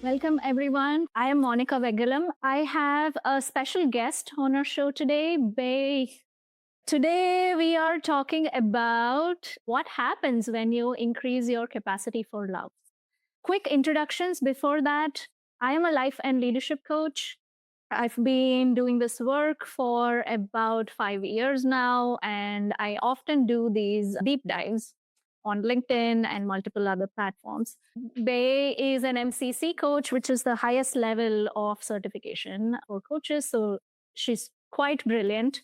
Welcome, everyone. I am Monica Vegalam. I have a special guest on our show today, Bay. Today, we are talking about what happens when you increase your capacity for love. Quick introductions before that. I am a life and leadership coach. I've been doing this work for about 5 years now, and I often do these deep dives on LinkedIn and multiple other platforms. Bay is an MCC coach, which is the highest level of certification for coaches. So she's quite brilliant.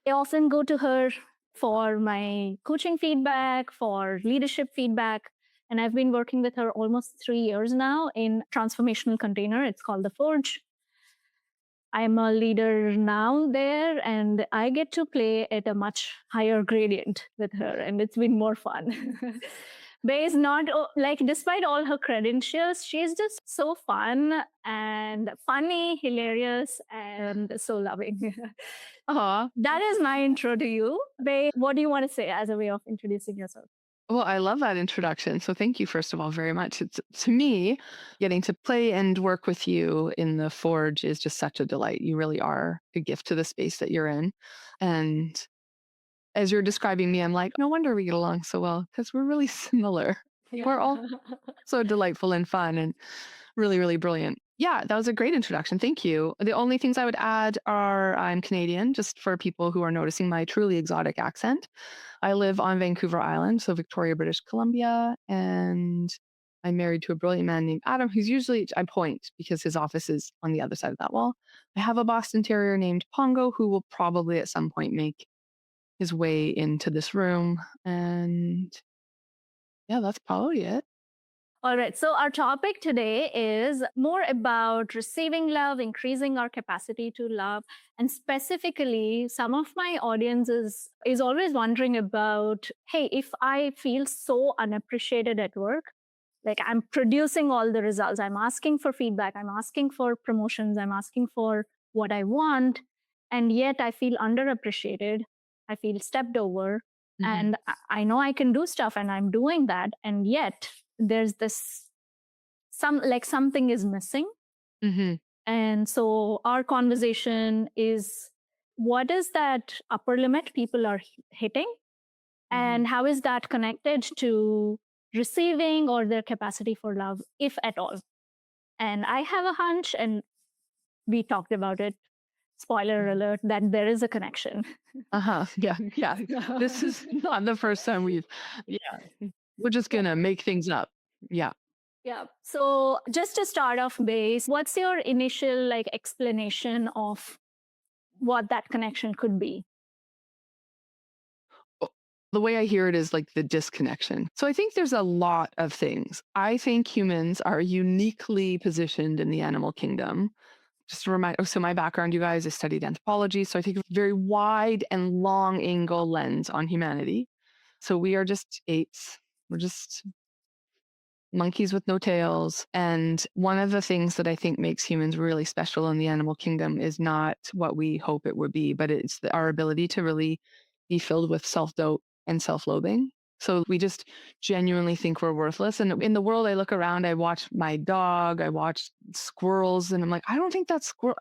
I often go to her for my coaching feedback, for leadership feedback. And I've been working with her almost 3 years now in transformational container. It's called the Forge. I'm a leader now there, and I get to play at a much higher gradient with her, and it's been more fun. Bay is not like, despite all her credentials, she's just so fun and funny, hilarious, and so loving. Aw. That is my intro to you. Bay, what do you want to say as a way of introducing yourself? Well, I love that introduction. So thank you, first of all, very much. It's to me, getting to play and work with you in the Forge is just such a delight. You really are a gift to the space that you're in. And as you're describing me, I'm like, no wonder we get along so well because we're really similar. We're all so delightful and fun and really, really brilliant. Yeah, that was a great introduction. Thank you. The only things I would add are I'm Canadian, just for people who are noticing my truly exotic accent. I live on Vancouver Island, so Victoria, British Columbia, and I'm married to a brilliant man named Adam, who's usually, I point because his office is on the other side of that wall. I have a Boston Terrier named Pongo, who will probably at some point make his way into this room. And yeah, that's probably it. All right. So, our topic today is more about receiving love, increasing our capacity to love. And specifically, some of my audience is always wondering about, hey, if I feel so unappreciated at work, like I'm producing all the results, I'm asking for feedback, I'm asking for promotions, I'm asking for what I want, and yet I feel underappreciated, I feel stepped over, Mhm. and I know I can do stuff and I'm doing that, and yet there's this something is missing. Mhm. And so our conversation is, what is that upper limit people are hitting, Mhm. and how is that connected to receiving or their capacity for love, if at all? And I have a hunch, and we talked about it, spoiler Mhm. alert, that there is a connection. Uh-huh. Yeah. Yeah. This is not the first time yeah, we're just Yeah. gonna make things up. Yeah. Yeah. So just to start off base, what's your initial like explanation of what that connection could be? O- The way I hear it is like the disconnection. So I think there's a lot of things. I think humans are uniquely positioned in the animal kingdom. Just to remind, so my background, you guys, I studied anthropology. So I take a very wide and long angle lens on humanity. So we are just apes. We're just monkeys with no tails. And one of the things that I think makes humans really special in the animal kingdom is not what we hope it would be, but it's our ability to really be filled with self doubt and self loathing. So we just genuinely think we're worthless. And in the world, I look around, I watch my dog, I watch squirrels, and I'm like, I don't think that squirrel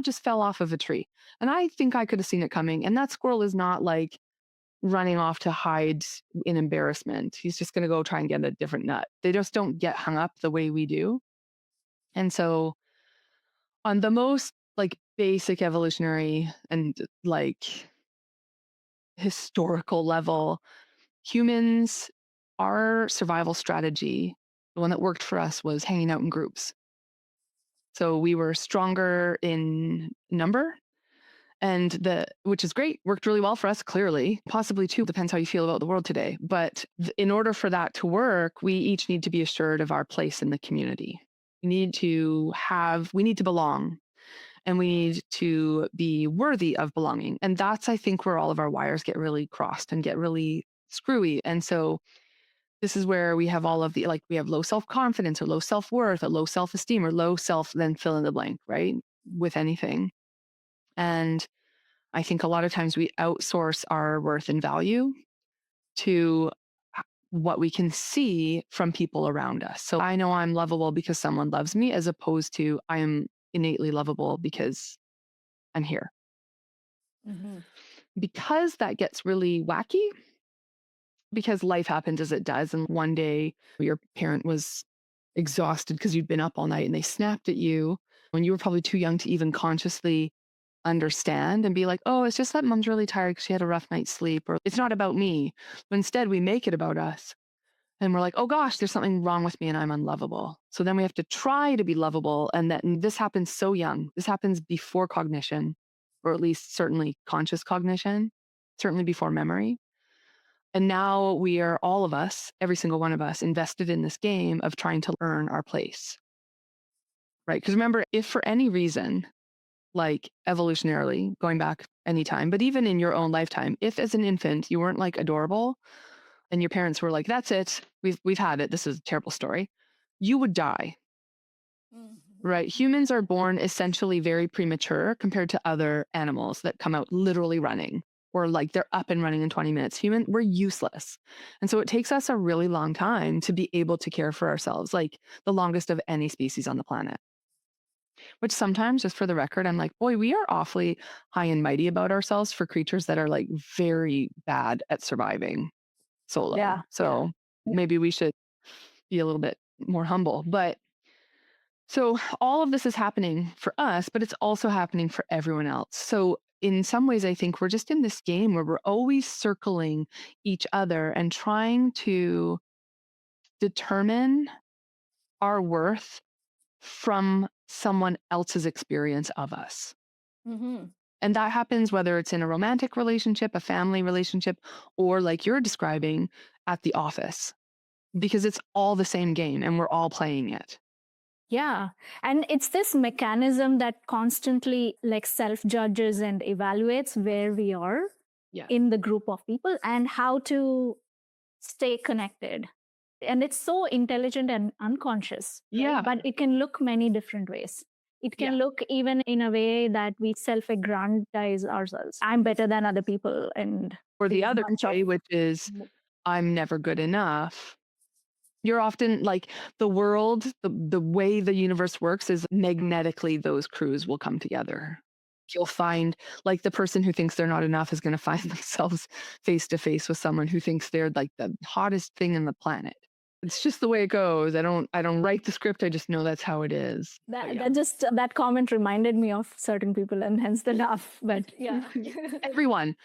just fell off of a tree. And I think I could have seen it coming. And that squirrel is not like running off to hide in embarrassment. He's just going to go try and get a different nut. They just don't get hung up the way we do. And so, on the most like basic evolutionary and like historical level, humans, our survival strategy, the one that worked for us was hanging out in groups. So we were stronger in number and the which is great, worked really well for us, clearly, possibly too, depends how you feel about the world today. But in order for that to work, we each need to be assured of our place in the community. We need to belong, and we need to be worthy of belonging. And that's, I think, where all of our wires get really crossed and get really screwy. And so this is where we have all of the, like, we have low self-confidence or low self-worth or low self-esteem or low self, then fill in the blank, right? With anything. And I think a lot of times we outsource our worth and value to what we can see from people around us. So I know I'm lovable because someone loves me, as opposed to I am innately lovable because I'm here. Mhm. Because that gets really wacky, because life happens as it does. And one day your parent was exhausted because you'd been up all night and they snapped at you when you were probably too young to even consciously understand and be like, oh, it's just that mom's really tired because she had a rough night's sleep, or it's not about me. But instead, we make it about us. And we're like, oh gosh, there's something wrong with me and I'm unlovable. So then we have to try to be lovable. And this happens so young. This happens before cognition, or at least certainly conscious cognition, certainly before memory. And now we are, all of us, every single one of us, invested in this game of trying to earn our place, right? Because remember, if for any reason, like evolutionarily, going back anytime, but even in your own lifetime, if as an infant you weren't like adorable and your parents were like, that's it, we've had it, this is a terrible story, you would die, Mhm. right? Humans are born essentially very premature compared to other animals that come out literally running, or like they're up and running in 20 minutes. We're useless. And so it takes us a really long time to be able to care for ourselves, like the longest of any species on the planet. Which sometimes, just for the record, I'm like, boy, we are awfully high and mighty about ourselves for creatures that are like very bad at surviving solo. Yeah. So maybe we should be a little bit more humble. But so all of this is happening for us, but it's also happening for everyone else. So in some ways, I think we're just in this game where we're always circling each other and trying to determine our worth from someone else's experience of us. Mhm. And that happens whether it's in a romantic relationship, a family relationship, or like you're describing at the office, because it's all the same game and we're all playing it. Yeah. And it's this mechanism that constantly like self judges and evaluates where we are Yes. in the group of people and how to stay connected. And it's so intelligent and unconscious, right? Yeah. But it can look many different ways. It Yeah. can look even in a way that we self aggrandize ourselves. I'm better than other people. And Or the these other bunch of way, which is I'm never good enough. You're often like the world, the way the universe works is magnetically those crews will come together. You'll find like the person who thinks they're not enough is going to find themselves face to face with someone who thinks they're like the hottest thing in the planet. It's just the way it goes. I don't write the script. I just know that's how it is. But that, yeah. that just that comment reminded me of certain people and hence the laugh. But yeah. Everyone,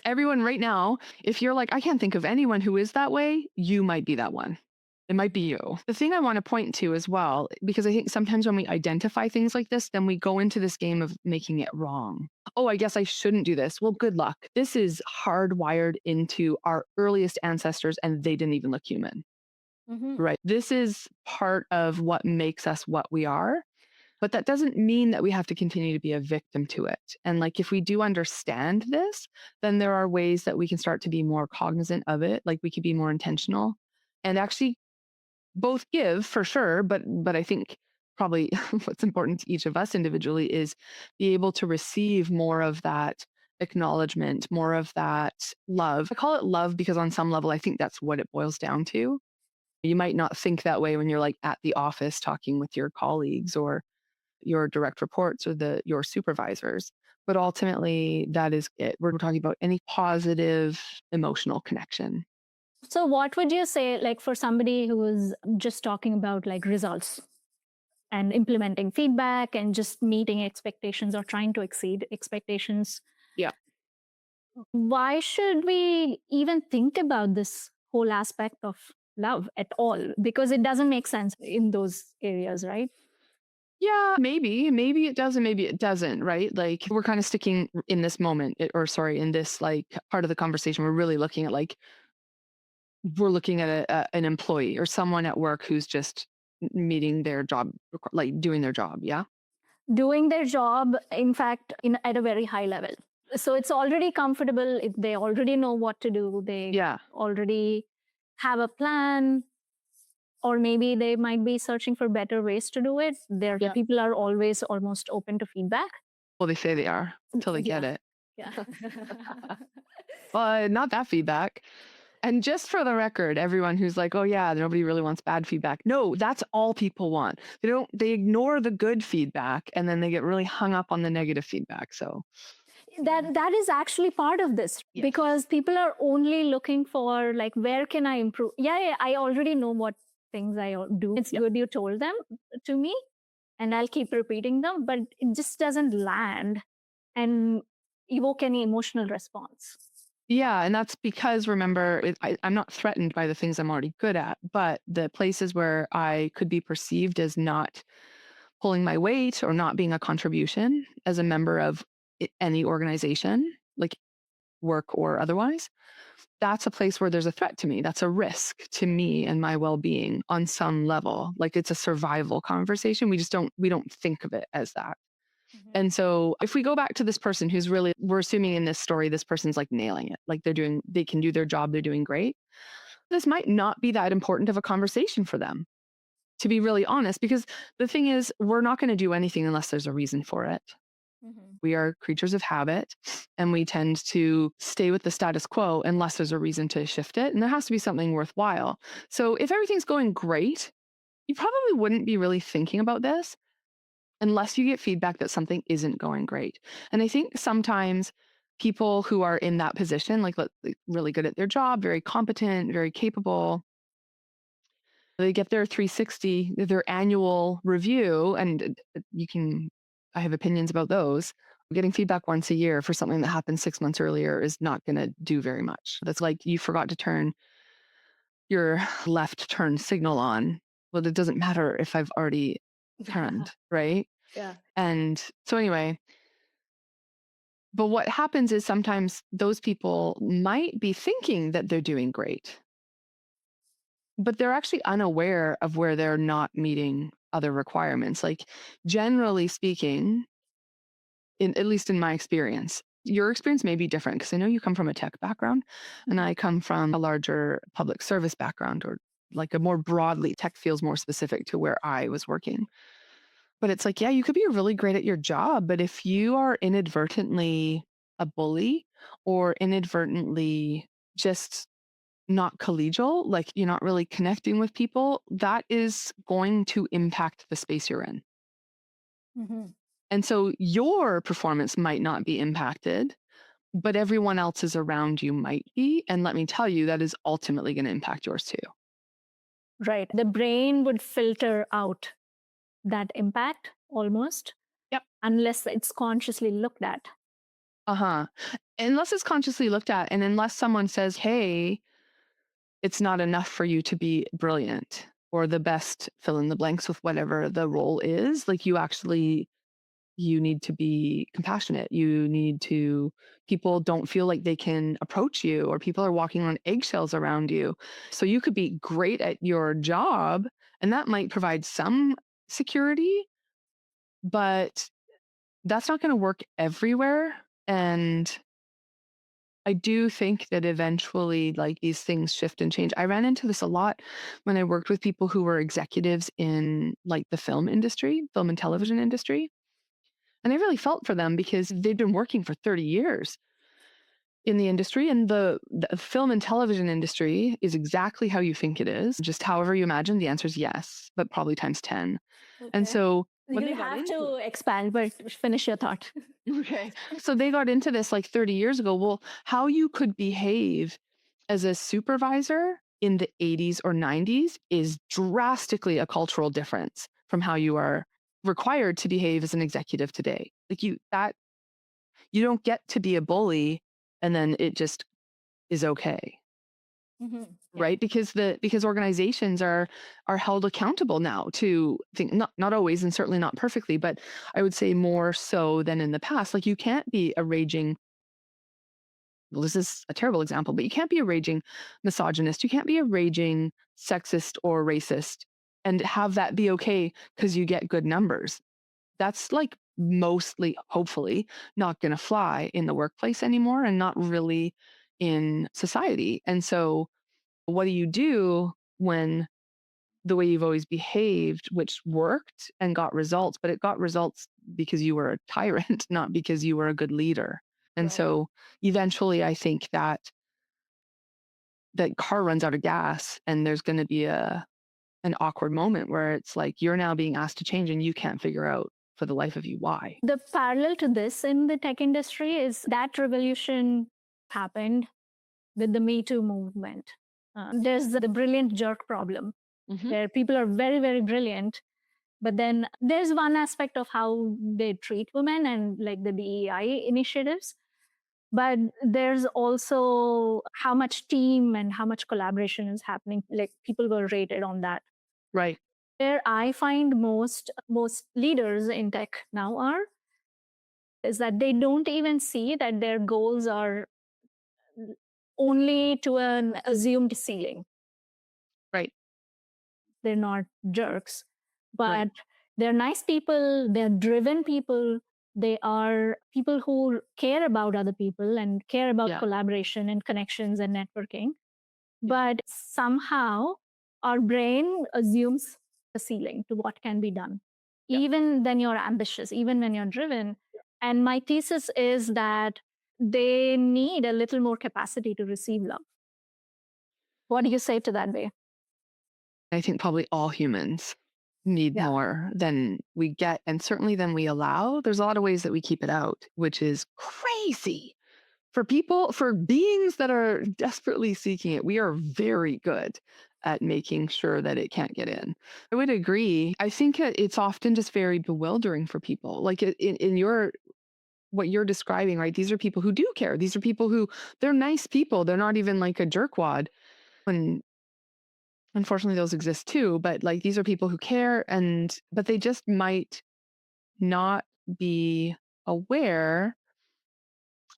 everyone right now, if you're like, I can't think of anyone who is that way, you might be that one. It might be you. The thing I want to point to as well, because I think sometimes when we identify things like this, then we go into this game of making it wrong. Oh, I guess I shouldn't do this. Well, good luck. This is hardwired into our earliest ancestors, and they didn't even look human, Mhm. right? This is part of what makes us what we are. But that doesn't mean that we have to continue to be a victim to it. And like if we do understand this, then there are ways that we can start to be more cognizant of it. Like we could be more intentional and actually both give for sure, but I think probably what's important to each of us individually is be able to receive more of that acknowledgement, more of that love. I call it love because on some level I think that's what it boils down to. You might not think that way when you're like at the office talking with your colleagues or your direct reports or your supervisors. But ultimately, that is it. We're talking about any positive emotional connection. So, what would you say, like, for somebody who is just talking about like results and implementing feedback and just meeting expectations or trying to exceed expectations? Yeah. Why should we even think about this whole aspect of love at all? Because it doesn't make sense in those areas, right? Yeah, maybe it does and maybe it doesn't, right? Like we're kind of sticking in this moment, or sorry, in this like part of the conversation. We're really looking at like we're looking at an employee or someone at work who's just meeting their job, like doing their job. Yeah. Doing their job, in fact, at a very high level. So it's already comfortable. They already know what to do. They Yeah. already have a plan, or maybe they might be searching for better ways to do it. Their Yeah. people are always almost open to feedback. Well, they say they are until they get Yeah. it. Yeah. But not that feedback. And just for the record, everyone who's like, "Oh yeah, nobody really wants bad feedback." No, that's all people want. They ignore the good feedback and then they get really hung up on the negative feedback. So, yeah. That is actually part of this, Yes. because people are only looking for, like, where can I improve? Yeah, yeah, I already know what things do. It's Yep. good you told them to me, and I'll keep repeating them, but it just doesn't land and evoke any emotional response. Yeah, and that's because remember, I'm not threatened by the things I'm already good at, but the places where I could be perceived as not pulling my weight or not being a contribution as a member of any organization, like work or otherwise, that's a place where there's a threat to me. That's a risk to me and my well-being on some level. Like it's a survival conversation. We don't think of it as that. Mhm. And so if we go back to this person who's really, we're assuming in this story, this person's like nailing it. Like they can do their job, they're doing great. This might not be that important of a conversation for them, to be really honest, because the thing is, we're not going to do anything unless there's a reason for it. Mhm. We are creatures of habit and we tend to stay with the status quo unless there's a reason to shift it. And there has to be something worthwhile. So if everything's going great, you probably wouldn't be really thinking about this unless you get feedback that something isn't going great. And I think sometimes people who are in that position, like really good at their job, very competent, very capable, they get their 360, their annual review, and I have opinions about those. Getting feedback once a year for something that happened 6 months earlier is not going to do very much. That's like you forgot to turn your left turn signal on. Well, it doesn't matter if I've already turned, right? Yeah. And so, anyway, but what happens is sometimes those people might be thinking that they're doing great, but they're actually unaware of where they're not meeting other requirements. Like, generally speaking, at least in my experience, your experience may be different because I know you come from a tech background and I come from a larger public service background, or like a more broadly, tech feels more specific to where I was working. But it's like, yeah, you could be really great at your job, but if you are inadvertently a bully or inadvertently just not collegial, like you're not really connecting with people, that is going to impact the space you're in. Mhm. And so your performance might not be impacted, but everyone else's around you might be. And let me tell you, that is ultimately going to impact yours too. Right. The brain would filter out that impact almost, Yep. unless it's consciously looked at. Uh huh. Unless it's consciously looked at, and unless someone says, hey, it's not enough for you to be brilliant or the best fill in the blanks with whatever the role is. Like you need to be compassionate. You need to, people don't feel like they can approach you or people are walking on eggshells around you. So you could be great at your job and that might provide some security, but that's not going to work everywhere. And I do think that eventually, like these things shift and change. I ran into this a lot when I worked with people who were executives in like the film industry, film and television industry. And I really felt for them because they'd been working for 30 years in the industry. And the film and television industry is exactly how you think it is. Just however you imagine, the answer is yes, but probably times 10. And Okay. so when they You'll got have into to expand, but finish your thought. Okay. So they got into this like 30 years ago. Well, how you could behave as a supervisor in the 80s or 90s is drastically a cultural difference from how you are required to behave as an executive today. Like you don't get to be a bully and then it just is okay. Mhm. Yeah. Right? Because organizations are held accountable now to think, not always and certainly not perfectly, but I would say more so than in the past. Like you can't be a raging, well, this is a terrible example, but you can't be a raging misogynist. You can't be a raging sexist or racist and have that be okay because you get good numbers. That's like mostly, hopefully, not going to fly in the workplace anymore and not really in society. And so, what do you do when the way you've always behaved, which worked and got results, but it got results because you were a tyrant, not because you were a good leader? And Right. so eventually I think that that car runs out of gas and there's going to be an awkward moment where it's like you're now being asked to change and you can't figure out for the life of you why. The parallel to this in the tech industry is that revolution happened with the Me Too movement. There's the brilliant jerk problem, Hmm. where people are very, very brilliant, but then there's one aspect of how they treat women and like the DEI initiatives. But there's also how much team and how much collaboration is happening. Like people were rated on that. Right. Where I find most leaders in tech now are is that they don't even see that their goals are only to an assumed ceiling. Right. They're not jerks, Right. but they're nice people, they're driven people, they are people who care about other people and care about Yeah. collaboration and connections and networking. Yeah. But somehow our brain assumes a ceiling to what can be done, Yeah. even when you're ambitious, even when you're driven. And my thesis is that they need a little more capacity to receive love. What do you say to that, Bay? I think probably all humans need Yeah. more than we get and certainly than we allow. There's a lot of ways that we keep it out, which is crazy. For people, for beings that are desperately seeking it, we are very good at making sure that it can't get in. I would agree. I think it's often just very bewildering for people. Like in your what you're describing, right? These are people who do care. These are people who they're nice people. They're not even like a jerkwad. And unfortunately those exist too, but like these are people who care and but they just might not be aware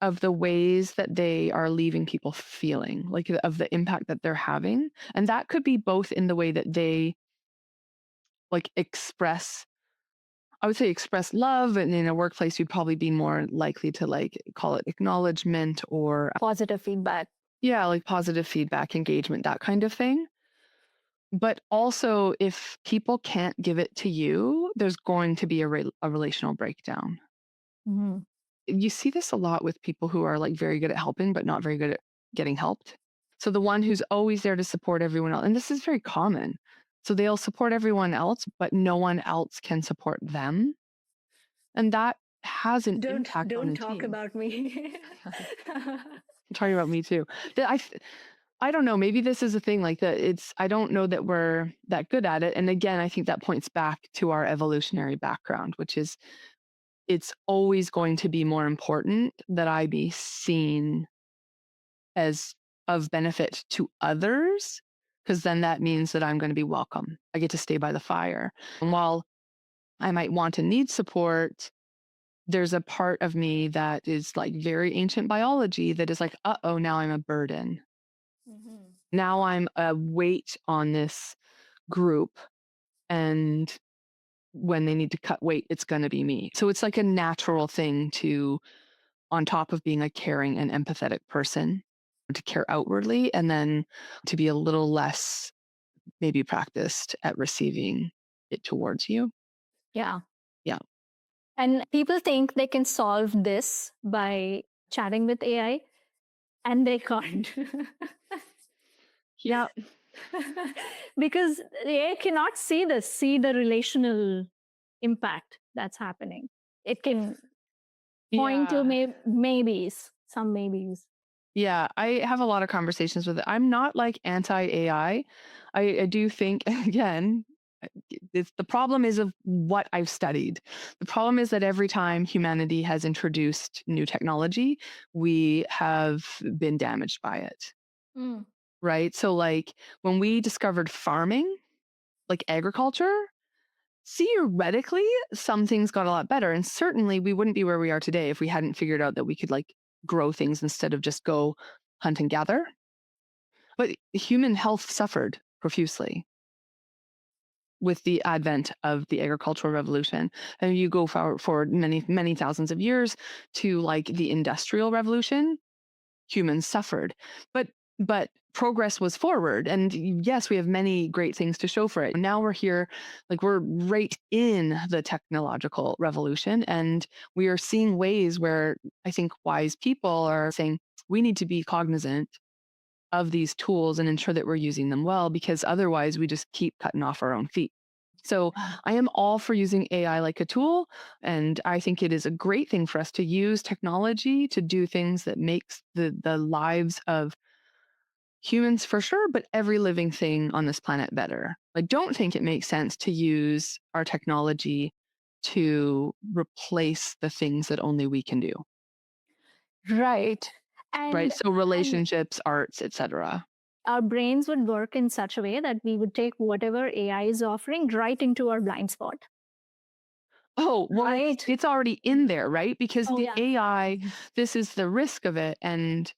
of the ways that they are leaving people feeling, like of the impact that they're having. And that could be both in the way that they like express, I would say express love. And in a workplace, you'd probably be more likely to like call it acknowledgement or, Positive feedback. yeah, like positive feedback, engagement, that kind of thing. But also, if people can't give it to you, there's going to be a relational breakdown. Mhm. You see this a lot with people who are like very good at helping, but not very good at getting helped. So the one who's always there to support everyone else, and this is very common. So they'll support everyone else, but no one else can support them. And that has an impact on Don't a talk team. about me. I'm talking about me too. That I don't know. Maybe this is a thing like that. I don't know that we're that good at it. And again, I think that points back to our evolutionary background, which is it's always going to be more important that I be seen as of benefit to others, because then that means that I'm going to be welcome. I get to stay by the fire. And while I might want and need support, there's a part of me that is like very ancient biology that is like, uh oh, now I'm a burden. Mhm. Now I'm a weight on this group. And when they need to cut weight, it's going to be me. So it's like a natural thing to, on top of being a caring and empathetic person, to care outwardly and then to be a little less maybe practiced at receiving it towards you. Yeah. Yeah. And people think they can solve this by chatting with AI, and they can't. Yeah. Because AI cannot see the relational impact that's happening. It can point to Yeah. maybes, some maybes. Yeah. I have a lot of conversations with it. I'm not like anti AI. I do think, again, the problem is of what I've studied. The problem is that every time humanity has introduced new technology, we have been damaged by it. Mm. Right. So, like when we discovered farming, like agriculture, theoretically, some things got a lot better. And certainly we wouldn't be where we are today if we hadn't figured out that we could like grow things instead of just go hunt and gather. But human health suffered profusely with the advent of the agricultural revolution. And you go forward many, many thousands of years to like the industrial revolution, humans suffered. But progress was forward. And yes, we have many great things to show for it. Now we're here, like we're right in the technological revolution. And we are seeing ways where I think wise people are saying we need to be cognizant of these tools and ensure that we're using them well, because otherwise we just keep cutting off our own feet. So Yeah. I am all for using AI like a tool, and I think it is a great thing for us to use technology to do things that makes the lives of humans for sure, but every living thing on this planet better. I don't think it makes sense to use our technology to replace the things that only we can do, Right. right? And So and relationships, arts, etc. our brains would work in such a way that we would take whatever AI is offering right into our blind spot. Oh, well, Right. it's already in there, right? Because Oh the yeah. AI, this is the risk of it. And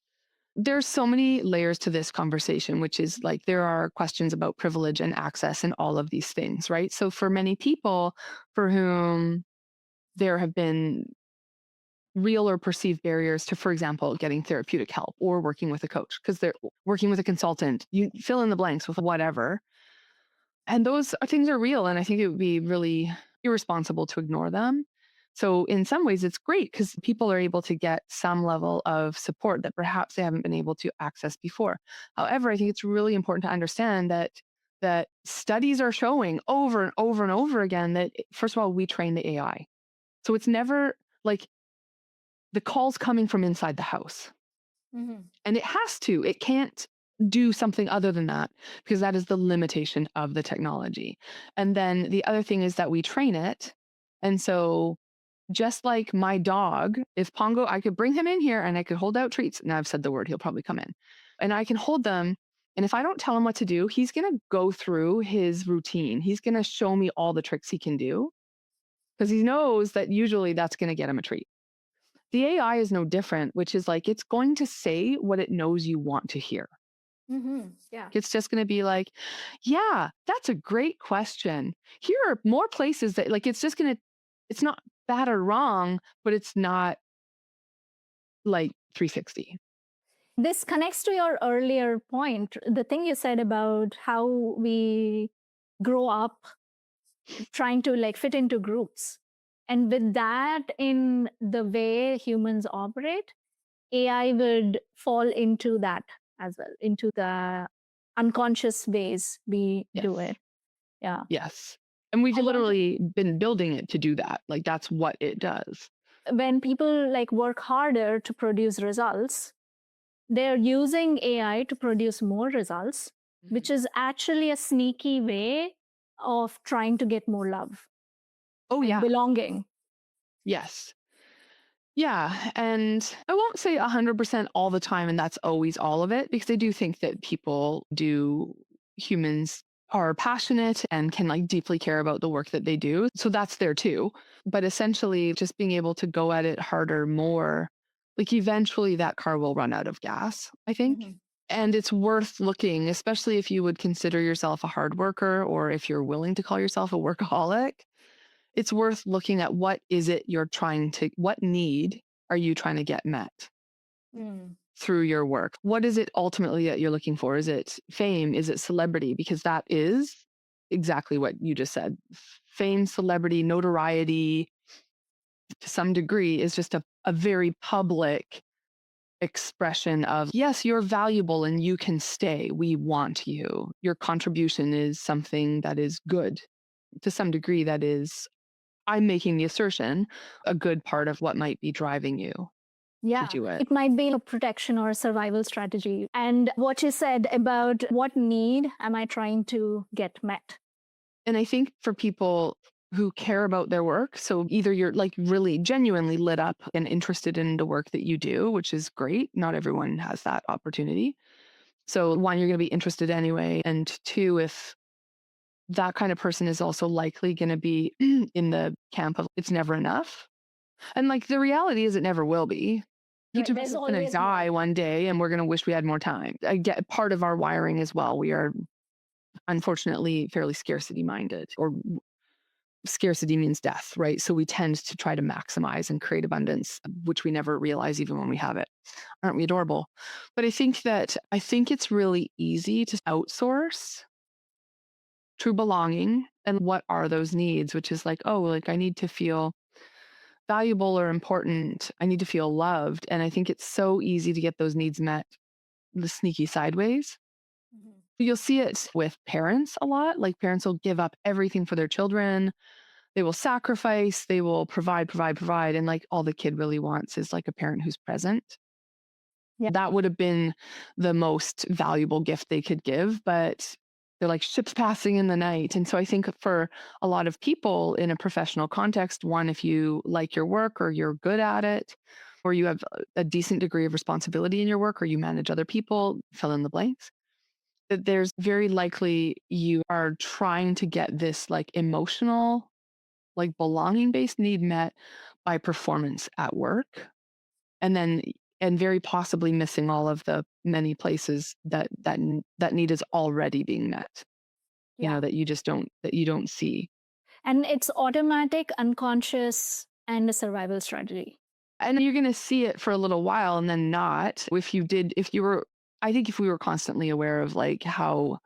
there's so many layers to this conversation, which is like there are questions about privilege and access and all of these things, right? So for many people for whom there have been real or perceived barriers to, for example, getting therapeutic help or working with a coach because they're working with a consultant, you fill in the blanks with whatever. And those things are real. And I think it would be really irresponsible to ignore them. So, in some ways, it's great because people are able to get some level of support that perhaps they haven't been able to access before. However, I think it's really important to understand that studies are showing over and over and over again that first of all, we train the AI. So it's never like the call's coming from inside the house. Mhm. And it has to. It can't do something other than that because that is the limitation of the technology. And then the other thing is that we train it. And so just like my dog, if Pongo, I could bring him in here and I could hold out treats. Now I've said the word, he'll probably come in. And I can hold them. And if I don't tell him what to do, he's going to go through his routine. He's going to show me all the tricks he can do because he knows that usually that's going to get him a treat. The AI is no different, which is like it's going to say what it knows you want to hear. Mhm. Yeah. It's just going to be like, yeah, that's a great question. Here are more places that, like, it's just going to, it's not bad or wrong, but it's not like 360. This connects to your earlier point, the thing you said about how we grow up trying to like fit into groups. And with that, in the way humans operate, AI would fall into that as well, into the unconscious ways we do Yes. it. Yeah. Yes. And we've I want to, literally been building it to do that. Like, that's what it does. when people like work harder to produce results, they're using AI to produce more results, which Mhm. is actually a sneaky way of trying to get more love Oh, and yeah. belonging. Yes. Yeah, and I won't say 100% all the time, and that's always all of it, because I do think that humans are passionate and can like deeply care about the work that they do. So that's there too. But essentially, just being able to go at it harder, more, like eventually that car will run out of gas, I think. Mhm. And it's worth looking, especially if you would consider yourself a hard worker or if you're willing to call yourself a workaholic, it's worth looking at what need are you trying to get met Mm. through your work? What is it ultimately that you're looking for? Is it fame? Is it celebrity? Because that is exactly what you just said. Fame, celebrity, notoriety to some degree is just a very public expression of, yes, you're valuable and you can stay. We want you. Your contribution is something that is good. To some degree, that is, I'm making the assertion, a good part of what might be driving you to Yeah, do it. it might be a protection or a survival strategy. And what you said about what need am I trying to get met? And I think for people who care about their work, so either you're like really genuinely lit up and interested in the work that you do, which is great. Not everyone has that opportunity. So, one, you're going to be interested anyway. And two, if that kind of person is also likely going to be in the camp of it's never enough. And like the reality is, it never will be. Each Right. of us There's is going to always more. die one day and we're going to wish we had more time. I get part of our wiring as well. We are unfortunately fairly scarcity minded, or scarcity means death, right? So we tend to try to maximize and create abundance, which we never realize even when we have it. Aren't we adorable? But I think it's really easy to outsource true belonging and what are those needs, which is like, oh, like I need to feel valuable or important. I need to feel loved. And I think it's so easy to get those needs met the sneaky sideways. Mhm. You'll see it with parents a lot. Like parents will give up everything for their children. They will sacrifice, they will provide, provide, provide. And like all the kid really wants is like a parent who's present. Yeah. That would have been the most valuable gift they could give. But they're like ships passing in the night. And so I think for a lot of people in a professional context, one, if you like your work or you're good at it, or you have a decent degree of responsibility in your work, or you manage other people, fill in the blanks, that there's very likely you are trying to get this like emotional, like belonging based need met by performance at work. And then, and very possibly missing all of the many places that need is already being met, Yeah. that you don't see. And it's automatic, unconscious, and a survival strategy. And you're going to see it for a little while and then not. If you were, I think if we were constantly aware of like how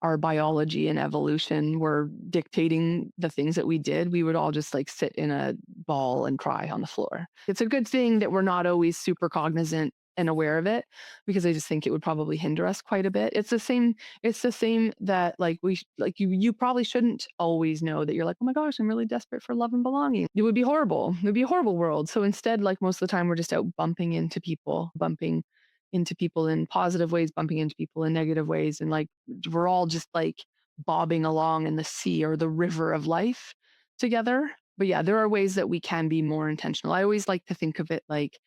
our biology and evolution were dictating the things that we did, we would all just like sit in a ball and cry on the floor. It's a good thing that we're not always super cognizant and aware of it, because I just think it would probably hinder us quite a bit. It's the same that like like you probably shouldn't always know that you're like, "Oh my gosh, I'm really desperate for love and belonging." It would be horrible. It would be a horrible world. So instead, like most of the time we're just out bumping into people in positive ways, bumping into people in negative ways, and like we're all just like bobbing along in the sea or the river of life together. But yeah, there are ways that we can be more intentional. I always like to think of it like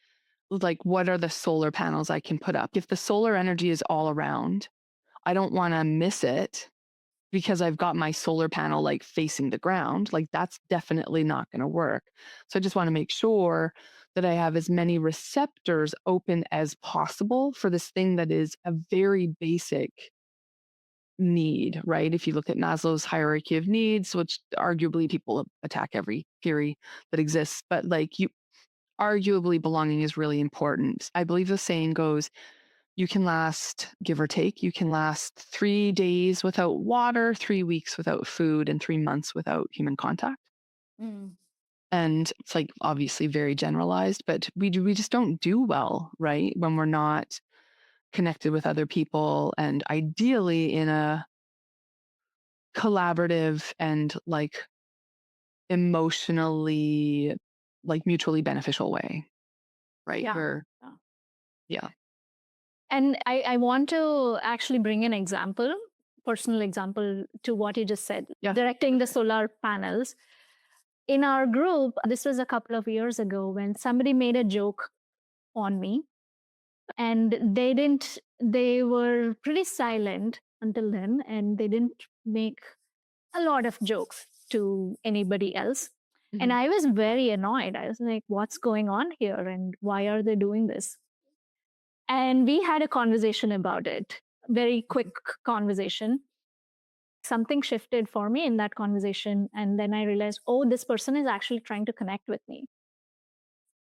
what are the solar panels I can put up? If the solar energy is all around, I don't want to miss it because I've got my solar panel like facing the ground. Like that's definitely not going to work. So I just want to make sure that I have as many receptors open as possible for this thing that is a very basic need, right? If you look at Maslow's hierarchy of needs, which arguably people attack every theory that exists, but like you arguably belonging is really important. I believe the saying goes, you can last, give or take, you can last 3 days without water, 3 weeks without food, and 3 months without human contact. Mm. And it's like obviously very generalized, but we just don't do well, right? When we're not connected with other people and ideally in a collaborative and like emotionally like mutually beneficial way, right? Yeah. Where Yeah. yeah. And I want to actually bring an example, personal example to what you just said, Yeah. directing the solar panels. In our group, this was a couple of years ago when somebody made a joke on me, and they were pretty silent until then, and they didn't make a lot of jokes to anybody else. And Mhm. I was very annoyed. I was like, what's going on here? And why are they doing this? And we had a conversation about it, very quick conversation. Something shifted for me in that conversation. And then I realized, oh, this person is actually trying to connect with me.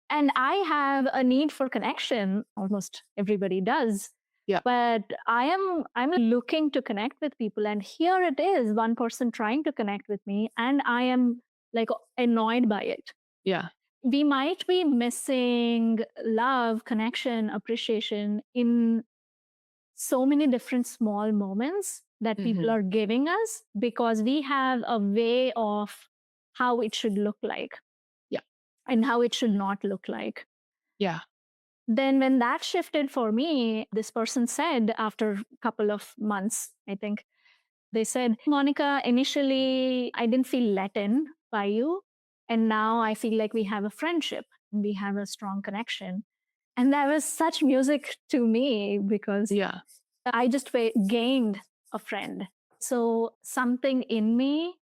And I have a need for connection. Almost everybody does. Yeah. But I'm looking to connect with people. And here it is, one person trying to connect with me. And I am like annoyed by it. Yeah. We might be missing love, connection, appreciation in so many different small moments that people Mhm. are giving us because we have a way of how it should look like Yeah. and how it should not look like. Yeah. Then when that shifted for me, this person said after a couple of months, I think, they said, Monica, initially I didn't feel let in by you. And now I feel like we have a friendship and we have a strong connection. And that was such music to me because Yeah. I just gained a friend. So something in me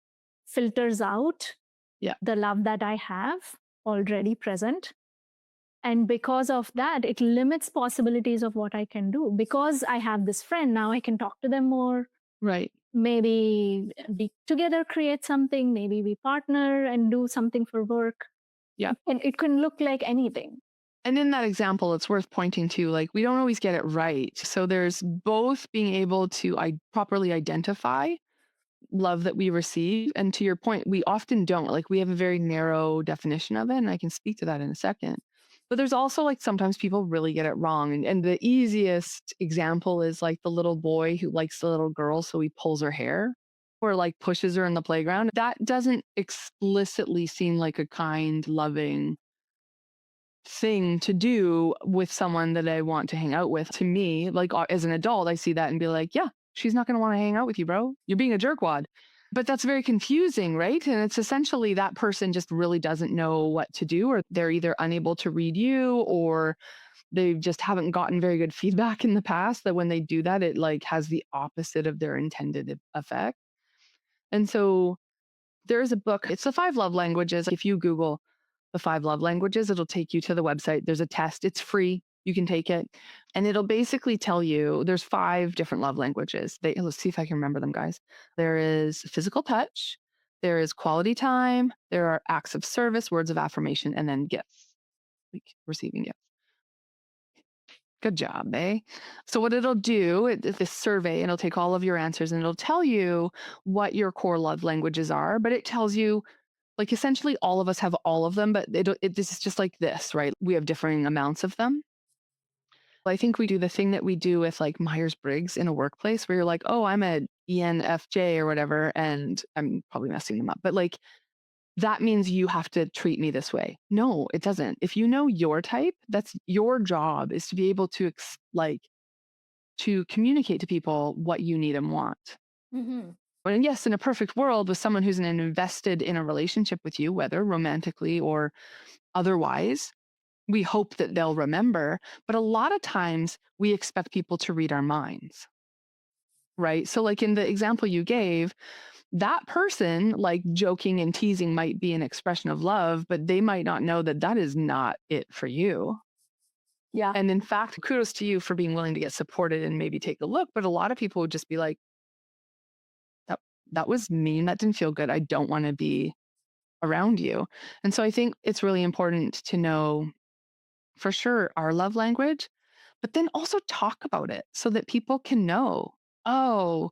filters out Yeah. the love that I have already present. And because of that, it limits possibilities of what I can do. Because I have this friend, now I can talk to them more. Right. Maybe we together create something. Maybe we partner and do something for work. Yeah. And it can look like anything. And in that example, it's worth pointing to like we don't always get it right. So there's both being able to properly identify love that we receive. And to your point, we often don't. Like we have a very narrow definition of it. And I can speak to that in a second. But there's also like sometimes people really get it wrong. And the easiest example is like the little boy who likes the little girl, so he pulls her hair or like pushes her in the playground. That doesn't explicitly seem like a kind, loving thing to do with someone that I want to hang out with. To me, like as an adult, I see that and be like, yeah, she's not going to want to hang out with you, bro. You're being a jerkwad. But that's very confusing, right? And it's essentially that person just really doesn't know what to do, or they're either unable to read you, or they just haven't gotten very good feedback in the past that when they do that, it like has the opposite of their intended effect. And so there is a book, it's the five love languages. If you Google the five love languages, it'll take you to the website. There's a test, it's free. You can take it. And it'll basically tell you there's five different love languages. Let's see if I can remember them, guys. There is physical touch, there is quality time, there are acts of service, words of affirmation, and then gifts, like receiving gifts. Good job, eh? So what it'll do, it's this survey, and it'll take all of your answers and it'll tell you what your core love languages are, but it tells you like essentially all of us have all of them, but this is just like this, right? We have differing amounts of them. I think we do the thing that we do with like Myers-Briggs in a workplace where you're like, oh, I'm a ENFJ or whatever, and I'm probably messing them up, but like that means you have to treat me this way. No, it doesn't. If you know your type, that's your job is to be able to like to communicate to people what you need and want. Hmm. And yes, in a perfect world with someone who's invested in a relationship with you, whether romantically or otherwise, we hope that they'll remember. But a lot of times we expect people to read our minds, right? So, like in the example you gave, that person, like joking and teasing, might be an expression of love, but they might not know that that is not it for you. Yeah. And in fact, kudos to you for being willing to get supported and maybe take a look. But a lot of people would just be like, that, that was mean. That didn't feel good. I don't want to be around you. And so I think it's really important to know for sure our love language, but then also talk about it so that people can know, oh,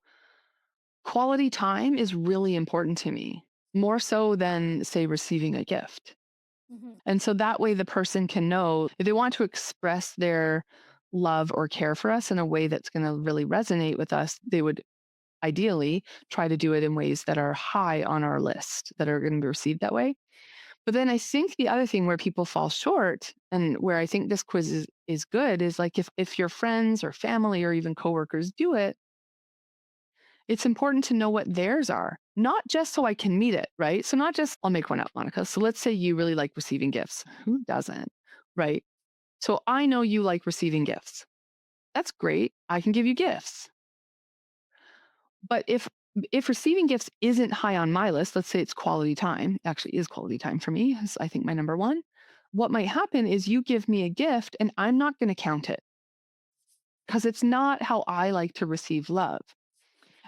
quality time is really important to me, more so than, say, receiving a gift. Hmm. And so that way the person can know if they want to express their love or care for us in a way that's going to really resonate with us, they would ideally try to do it in ways that are high on our list that are going to be received that way. But then I think the other thing where people fall short and where I think this quiz is good is like if your friends or family or even coworkers do it, it's important to know what theirs are, not just so I can meet it, right? So not just I'll make one up, Monica. So let's say you really like receiving gifts. Who doesn't? Right? So I know you like receiving gifts. That's great. I can give you gifts. But if receiving gifts isn't high on my list, let's say it's quality time, actually is quality time for me, is I think my number one. What might happen is you give me a gift and I'm not going to count it because it's not how I like to receive love.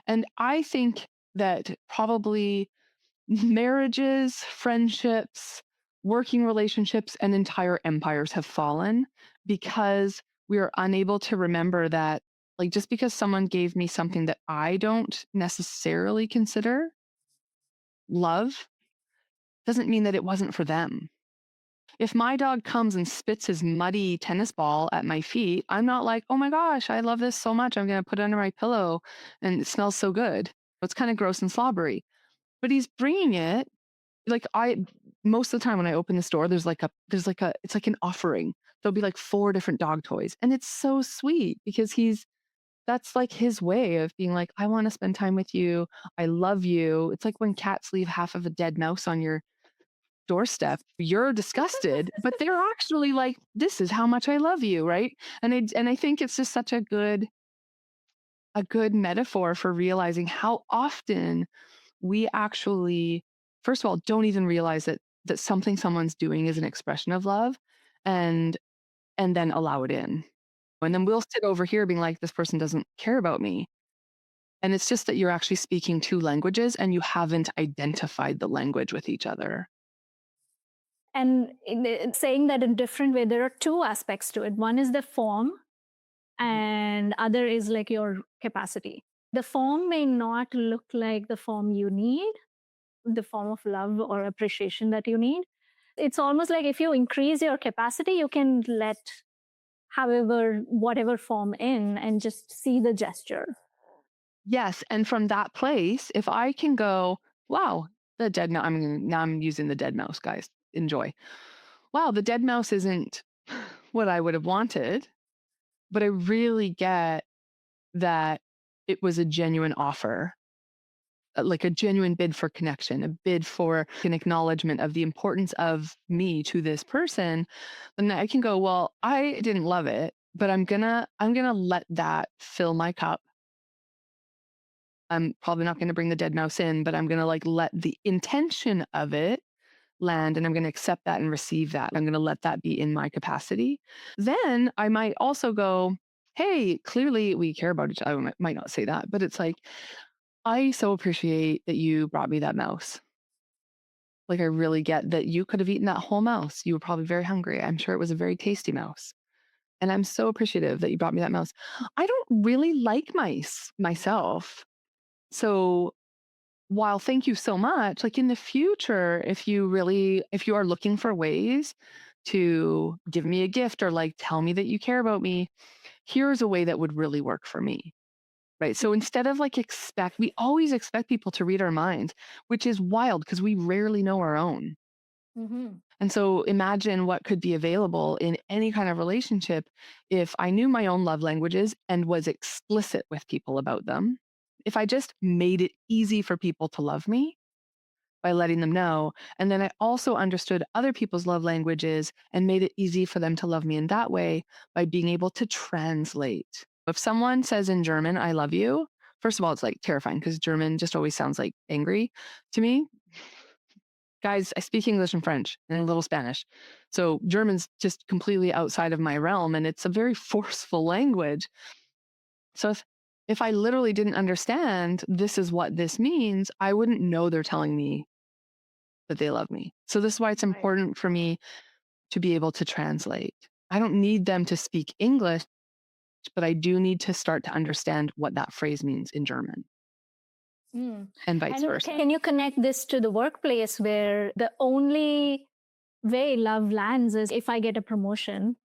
And I think that probably marriages, friendships, working relationships, and entire empires have fallen because we are unable to remember that, like, just because someone gave me something that I don't necessarily consider love doesn't mean that it wasn't for them. If my dog comes and spits his muddy tennis ball at my feet, I'm not like, oh my gosh, I love this so much. I'm going to put it under my pillow and it smells so good. It's kind of gross and slobbery. But he's bringing it like most of the time when I open this door, it's like an offering. There'll be like four different dog toys. And it's so sweet because that's like his way of being like, I want to spend time with you. I love you. It's like when cats leave half of a dead mouse on your doorstep. You're disgusted, but they're actually like, this is how much I love you, right? And I think it's just such a good metaphor for realizing how often we actually, first of all, don't even realize that something someone's doing is an expression of love, and and then allow it in. And then we'll sit over here being like, this person doesn't care about me. And it's just that you're actually speaking two languages and you haven't identified the language with each other. And saying that in different way, there are two aspects to it. One is the form, and other is like your capacity. The form may not look like the form you need, the form of love or appreciation that you need, It's almost like if you increase your capacity, you can let however, whatever form in and just see the gesture. Yes, and from that place, if I can go, wow, the dead mouse. Now I'm using the dead mouse, guys. Enjoy. Wow, the dead mouse isn't what I would have wanted, but I really get that it was a genuine offer, like a genuine bid for connection, a bid for an acknowledgement of the importance of me to this person. Then I can go, well, I didn't love it, but I'm gonna let that fill my cup. I'm probably not going to bring the dead mouse in, but I'm going to like let the intention of it land and I'm going to accept that and receive that. I'm going to let that be in my capacity. Then I might also go, hey, clearly we care about each other. I might not say that, but it's like, I so appreciate that you brought me that mouse. Like, I really get that you could have eaten that whole mouse. You were probably very hungry. I'm sure it was a very tasty mouse. And I'm so appreciative that you brought me that mouse. I don't really like mice myself. So while thank you so much, like in the future, if you are looking for ways to give me a gift or like tell me that you care about me, here's a way that would really work for me. Right. So instead of like we always expect people to read our minds, which is wild because we rarely know our own. Hmm. And so imagine what could be available in any kind of relationship if I knew my own love languages and was explicit with people about them. If I just made it easy for people to love me by letting them know. And then I also understood other people's love languages and made it easy for them to love me in that way by being able to translate. If someone says in German, I love you, first of all, it's like terrifying because German just always sounds like angry to me. Guys, I speak English and French and a little Spanish. So German's just completely outside of my realm and it's a very forceful language. So if I literally didn't understand this is what this means, I wouldn't know they're telling me that they love me. So this is why it's Right. important for me to be able to translate. I don't need them to speak English, but I do need to start to understand what that phrase means in German Mm. and vice And versa. can you connect this to the workplace where the only way love lands is if I get a promotion?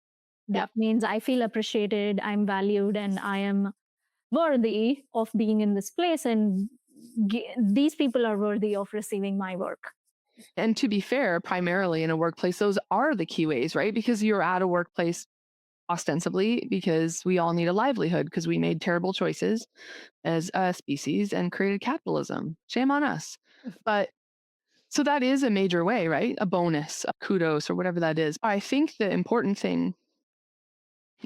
Yeah. That means I feel appreciated, I'm valued, and I am worthy of being in this place. And these people are worthy of receiving my work. And to be fair, primarily in a workplace, those are the key ways, right? Because you're at a workplace ostensibly because we all need a livelihood because we made terrible choices as a species and created capitalism. Shame on us. But so that is a major way, right? A bonus, a kudos, or whatever that is. I think the important thing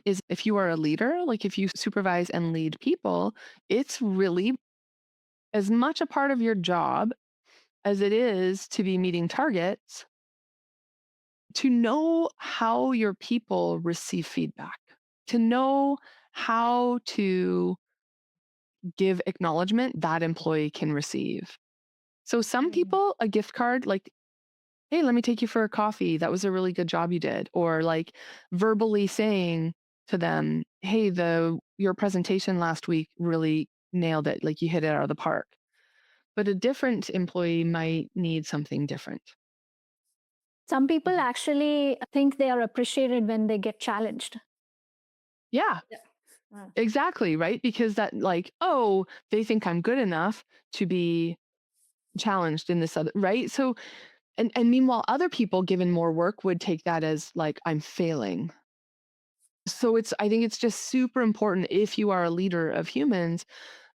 is if you are a leader, like if you supervise and lead people, it's really as much a part of your job as it is to be meeting targets to know how your people receive feedback, to know how to give acknowledgement that employee can receive. So some Mhm. people, a gift card, like, hey, let me take you for a coffee. That was a really good job you did. Or like verbally saying to them, hey, the your presentation last week really nailed it. Like you hit it out of the park. But a different employee might need something different. Some people Mhm. actually think they are appreciated when they get challenged. Yeah, Yeah. Uh, exactly. Right. Because that, like, oh, they think I'm good enough to be challenged in this other, right? So, and meanwhile, other people given more work would take that as like, I'm failing. So I think it's just super important if you are a leader of humans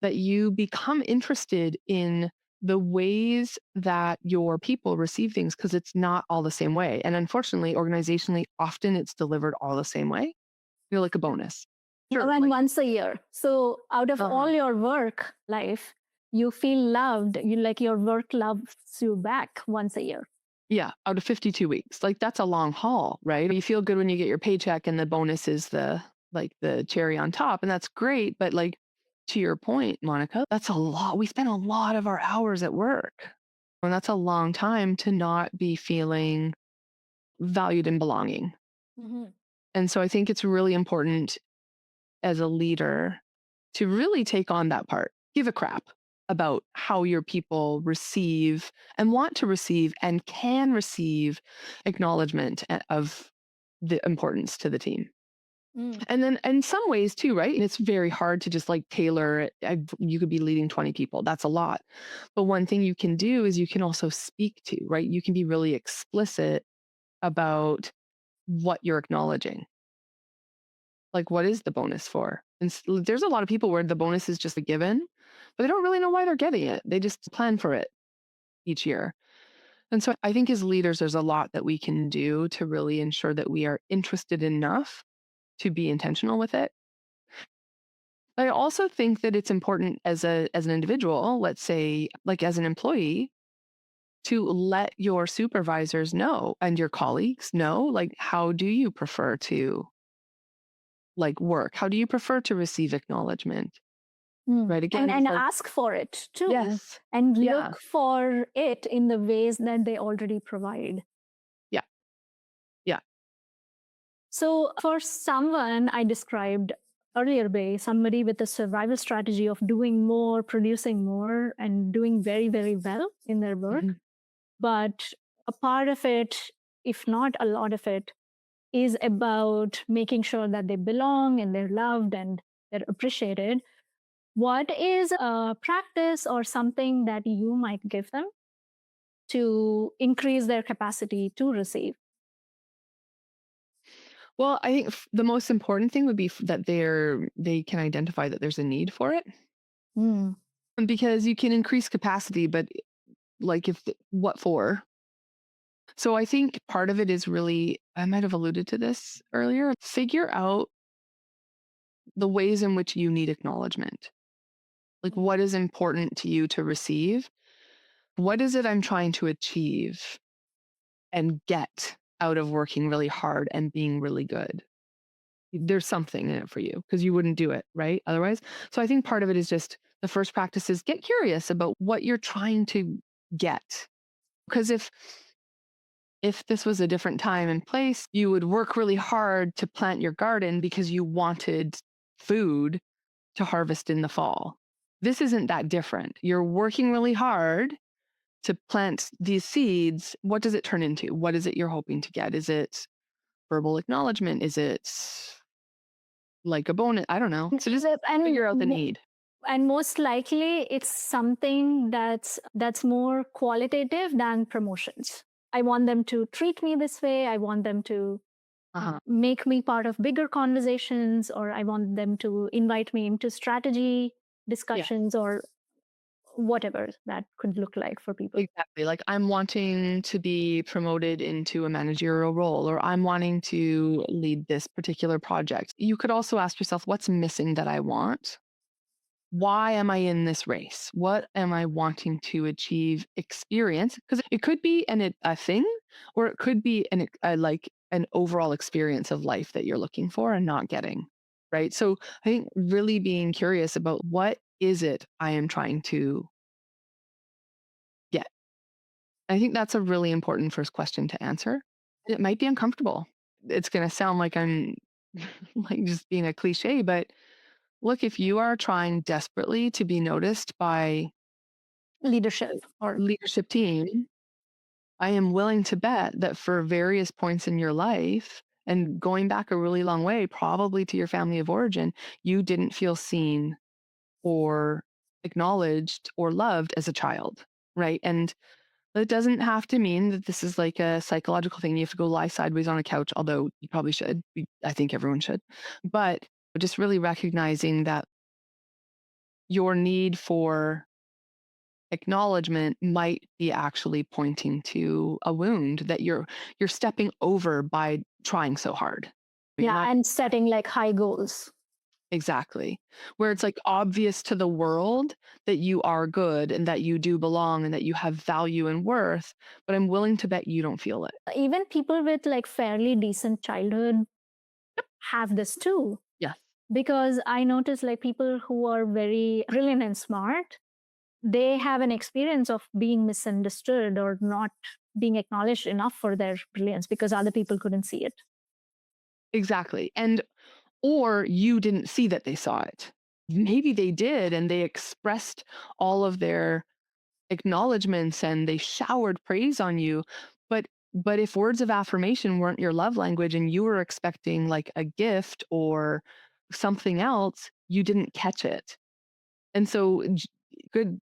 that you become interested in the ways that your people receive things because it's not all the same way. And unfortunately, organizationally, often it's delivered all the same way. You're like a bonus. Sure. and Like, once a year. So out of uh-huh. all your work life, you feel loved. You like your work loves you back once a year. Yeah, out of 52 weeks. Like that's a long haul, right? You feel good when you get your paycheck and the bonus is the cherry on top and that's great, but like to your point, Monica, that's a lot. We spend a lot of our hours at work. And that's a long time to not be feeling valued and belonging. Mhm. And so I think it's really important as a leader to really take on that part. Give a crap. about how your people receive and want to receive and can receive acknowledgement of the importance to the team. Mm. And then in some ways too, right? It's very hard to just like tailor it. You could be leading 20 people. That's a lot. But one thing you can do is you can also speak to, right? You can be really explicit about what you're acknowledging. Like, what is the bonus for? And there's a lot of people where the bonus is just a given, but they don't really know why they're getting it. They just plan for it each year. And so I think as leaders, there's a lot that we can do to really ensure that we are interested enough to be intentional with it. I also think that it's important as an individual, let's say like as an employee, to let your supervisors know and your colleagues know like how do you prefer to like work? How do you prefer to receive acknowledgement? Mm. Right? Again, And it's like ask for it too, yes. and Yeah. look for it in the ways that they already provide. Yeah. Yeah. So, for someone I described earlier, Bay, somebody with a survival strategy of doing more, producing more, and doing very, very well in their work. Mhm. But a part of it, if not a lot of it, is about making sure that they belong and they're loved and they're appreciated. What is a practice or something that you might give them to increase their capacity to receive? Well, I think the most important thing would be that they can identify that there's a need for it. Mm. Because you can increase capacity, but like if what for? So I think part of it is really, I might have alluded to this earlier, figure out the ways in which you need acknowledgement. Like Mm. what is important to you to receive? What is it I'm trying to achieve and get out of working really hard and being really good? There's something in it for you because you wouldn't do it, right? Otherwise. So I think part of it is just the first practice is get curious about what you're trying to get. Because if this was a different time and place, you would work really hard to plant your garden because you wanted food to harvest in the fall. This isn't that different. You're working really hard to plant these seeds. What does it turn into? What is it you're hoping to get? Is it verbal acknowledgement? Is it like a bonus? I don't know. So just And figure out the need. and most likely it's something that's more qualitative than promotions. I want them to treat me this way. I want them to Uh-huh. make me part of bigger conversations, or I want them to invite me into strategy Yeah. discussions, or whatever that could look like for people. Exactly. Like I'm wanting to be promoted into a managerial role, or I'm wanting to lead this particular project. You could also ask yourself, what's missing that I want? Why am I in this race? What am I wanting to achieve experience? Because it could be a thing, or it could be like an overall experience of life that you're looking for and not getting. Right. So I think really being curious about what is it I am trying to get. I think that's a really important first question to answer. It might be uncomfortable. It's going to sound like I'm like just being a cliche, but look, if you are trying desperately to be noticed by Leadership a or leadership team, I am willing to bet that for various points in your life and going back a really long way, probably to your family of origin, you didn't feel seen or acknowledged or loved as a child. Right. And it doesn't have to mean that this is like a psychological thing. You have to go lie sideways on a couch, although you probably should. I think everyone should. But just really recognizing that your need for acknowledgement might be actually pointing to a wound that you're stepping over by trying so hard. You're yeah, not and setting like high goals. exactly where it's like obvious to the world that you are good and that you do belong and that you have value and worth, but I'm willing to bet you don't feel it. Even people with like fairly decent childhood have this too, Yes. because I notice like people who are very brilliant and smart, they have an experience of being misunderstood or not being acknowledged enough for their brilliance because other people couldn't see it. Exactly. And or you didn't see that they saw it. maybe they did and they expressed all of their acknowledgments and they showered praise on you. But if words of affirmation weren't your love language and you were expecting like a gift or something else, you didn't catch it. And so good.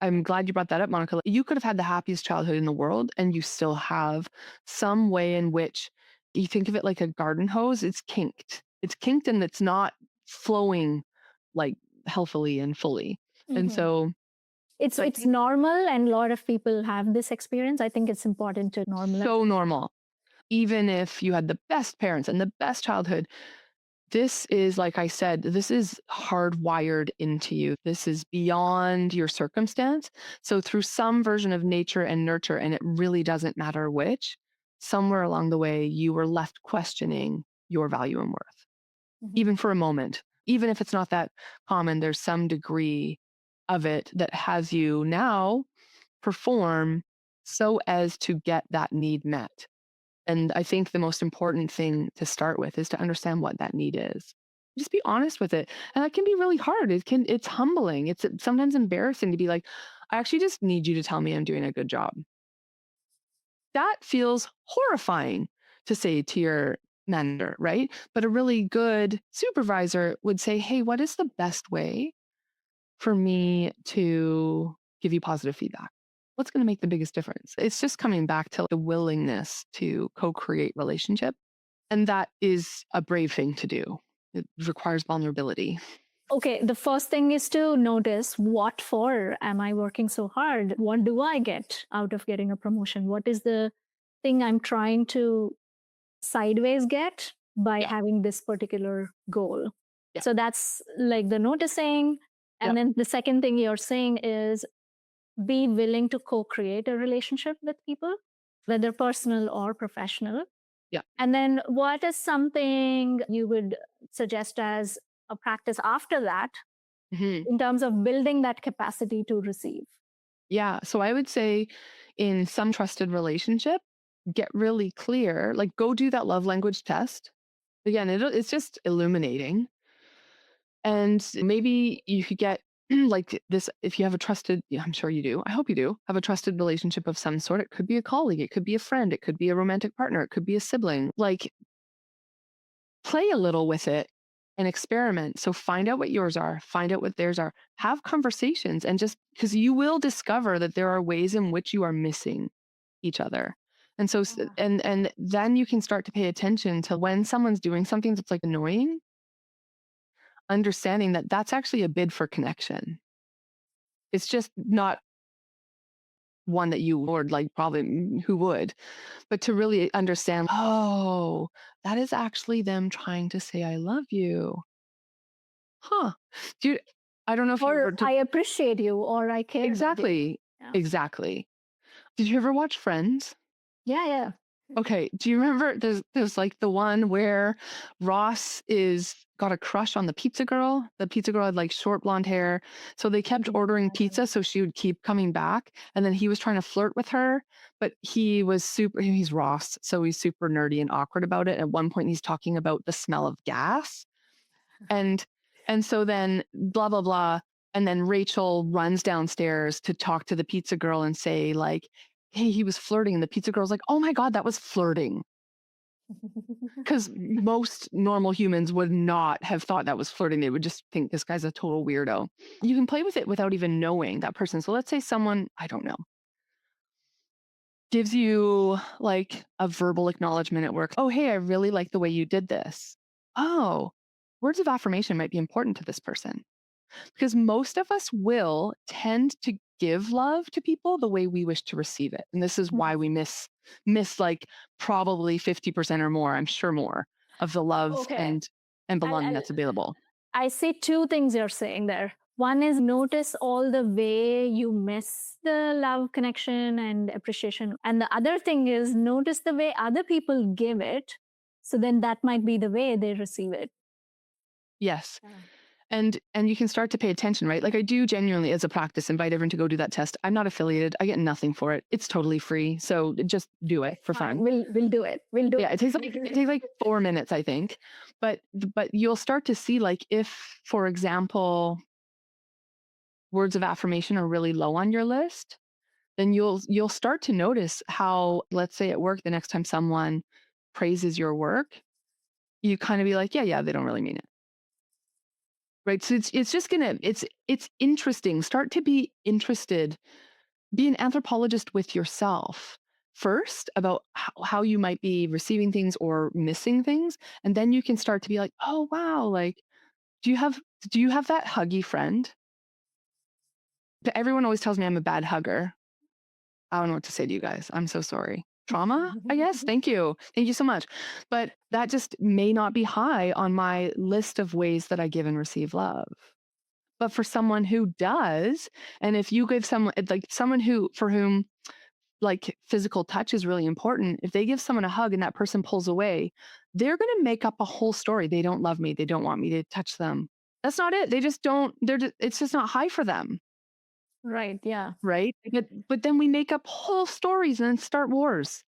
I'm glad you brought that up, Monica. You could have had the happiest childhood in the world and you still have some way in which you think of it like a garden hose, it's kinked. It's kinked and it's not flowing like healthily and fully. And Mhm. so It's so I it's think normal, and a lot of people have this experience. I think it's important to normalize. so normal. Even if you had the best parents and the best childhood, this is, like I said, this is hardwired into you. This is beyond your circumstance. So, through some version of nature and nurture, and it really doesn't matter which, somewhere along the way, you were left questioning your value and worth, Mhm. even for a moment. Even if it's not that common, there's some degree of it that has you now perform so as to get that need met. And I think the most important thing to start with is to understand what that need is. Just be honest with it. And that can be really hard. It's humbling. It's sometimes embarrassing to be like, I actually just need you to tell me I'm doing a good job. That feels horrifying to say to your manager, right? But a really good supervisor would say, hey, what is the best way for me to give you positive feedback? What's going to make the biggest difference? It's just coming back to the willingness to co create relationship. And that is a brave thing to do. It requires vulnerability. Okay, the first thing is to notice, what for am I working so hard? What do I get out of getting a promotion? What is the thing I'm trying to sideways get by Yeah. having this particular goal? Yeah. So that's like the noticing. And Yep. then the second thing you're saying is be willing to co create a relationship with people, whether personal or professional. Yeah. And then what is something you would suggest as a practice after that Mhm. in terms of building that capacity to receive? Yeah. So I would say in some trusted relationship, get really clear, like go do that love language test. Again, it's just illuminating. And maybe you could get like this if you have a trusted, yeah, I'm sure you do. I hope you do have a trusted relationship of some sort. It could be a colleague, it could be a friend, it could be a romantic partner, it could be a sibling. Like play a little with it and experiment. So find out what yours are, find out what theirs are, have conversations, and just because you will discover that there are ways in which you are missing each other. And so, Ah. and then you can start to pay attention to when someone's doing something that's like annoying, understanding that that's actually a bid for connection. It's just not one that you would like, probably who would, but to really understand, oh, that is actually them trying to say, I love you. Huh. Do you I don't know if you ever Or took I appreciate you, or I care about you. exactly, Yeah. exactly. Did you ever watch Friends? Yeah. Yeah. Okay, do you remember there's like the one where Ross is got a crush on the pizza girl? The pizza girl had like short blonde hair. So they kept Mhm. ordering pizza so she would keep coming back. And then he was trying to flirt with her, but he's Ross, so he's super nerdy and awkward about it. At one point he's talking about the smell of gas. And and so then blah, blah, blah. And then Rachel runs downstairs to talk to the pizza girl and say, like, hey, he was flirting. And the pizza girl's like, oh my God, that was flirting. Because most normal humans would not have thought that was flirting. They would just think this guy's a total weirdo. You can play with it without even knowing that person. So let's say someone, I don't know, gives you like a verbal acknowledgement at work. Oh, hey, I really like the way you did this. Oh, words of affirmation might be important to this person. Because most of us will tend to give love to people the way we wish to receive it. And this is why we miss like probably 50% or more, I'm sure more, of the love Okay. and belonging I, that's available. I see two things you're saying there. One is notice all the way you miss the love connection and appreciation. And the other thing is notice the way other people give it. So then that might be the way they receive it. Yes. Yeah. And you can start to pay attention, right? Like I do genuinely as a practice invite everyone to go do that test. I'm not affiliated. I get nothing for it. It's totally free. So just do it for Fine, fun. we'll do it. We'll do Yeah, it takes like 4 minutes, I think. But you'll start to see like if, for example, words of affirmation are really low on your list, then you'll start to notice how, let's say at work, the next time someone praises your work, you kind of be like, yeah, yeah, they don't really mean it. Right. So it's just gonna it's interesting. Start to be interested, be an anthropologist with yourself first about how you might be receiving things or missing things. And then you can start to be like, oh wow, like, do you have do you have that huggy friend? Everyone always tells me I'm a bad hugger. I don't know what to say to you guys. I'm so sorry. Trauma, I guess. Thank you. Thank you so much. But that just may not be high on my list of ways that I give and receive love. But for someone who does, and if you give someone like someone who for whom like physical touch is really important, if they give someone a hug and that person pulls away, they're going to make up a whole story. They don't love me. They don't want me to touch them. That's not it. They just don't, it's just not high for them. right. Yeah. Right. But then we make up whole stories and then start wars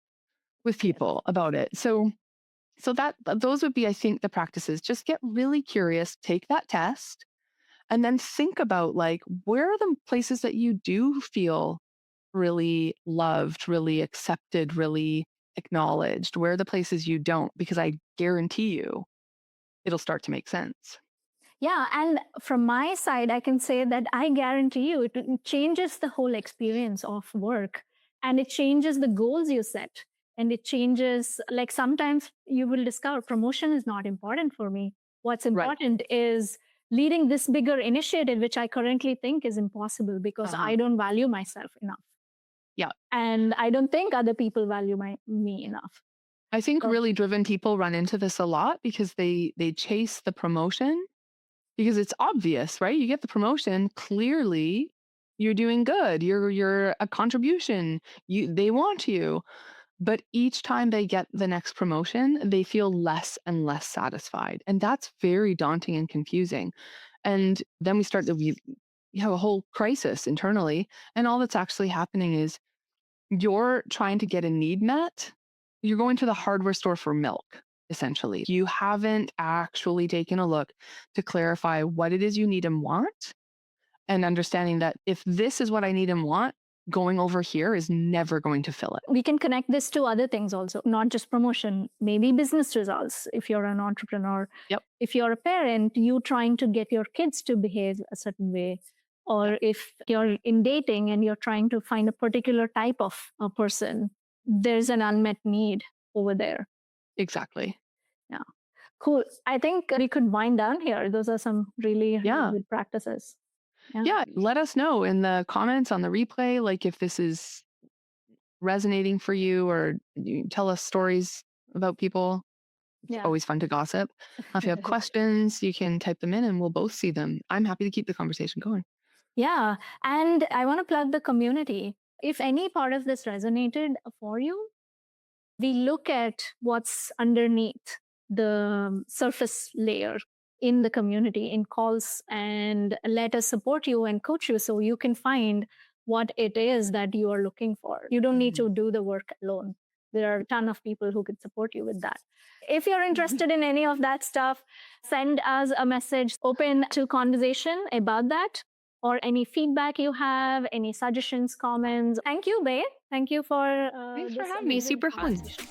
with Yes. people about it. So that those would be, I think, the practices. Just get really curious, take that test, and then think about like where are the places that you do feel really loved, really accepted, really acknowledged? Where are the places you don't? Because I guarantee you it'll start to make sense. Yeah, and from my side, I can say that I guarantee you it changes the whole experience of work, and it changes the goals you set. And it changes, like sometimes you will discover promotion is not important for me. What's Right. important is leading this bigger initiative, which I currently think is impossible because Uh-huh. I don't value myself enough. Yeah. And I don't think other people value me enough. I think So, really driven people run into this a lot because they chase the promotion because it's obvious, right? You get the promotion, clearly you're doing good. You're a contribution. They want you. But each time they get the next promotion, they feel less and less satisfied. And that's very daunting and confusing. And then we have a whole crisis internally. And all that's actually happening is you're trying to get a need met. You're going to the hardware store for milk, essentially. You haven't actually taken a look to clarify what it is you need and want, and understanding that if this is what I need and want, going over here is never going to fill it. we can connect this to other things also, not just promotion, maybe business results. If you're an entrepreneur, Yep. if you're a parent, you trying to get your kids to behave a certain way. Yep. Or if you're in dating and you're trying to find a particular type of a person, there's an unmet need over there. Exactly. Yeah. Cool. I think we could wind down here. Those are some really, really Yeah. good practices. Yeah. Yeah. Let us know in the comments on the replay, like if this is resonating for you, or you tell us stories about people. It's Yeah. always fun to gossip. If you have questions, you can type them in and we'll both see them. I'm happy to keep the conversation going. Yeah. And I want to plug the community. If any part of this resonated for you, we look at what's underneath the surface layer in the community in calls and let us support you and coach you so you can find what it is that you are looking for. You don't need Mhm. to do the work alone. There are a ton of people who could support you with that. If you're interested in any of that stuff, send us a message open to conversation about that or any feedback you have, any suggestions, comments. Thank you, Babe. Thank you for Thanks for this having me. amazing Super fun. conversation.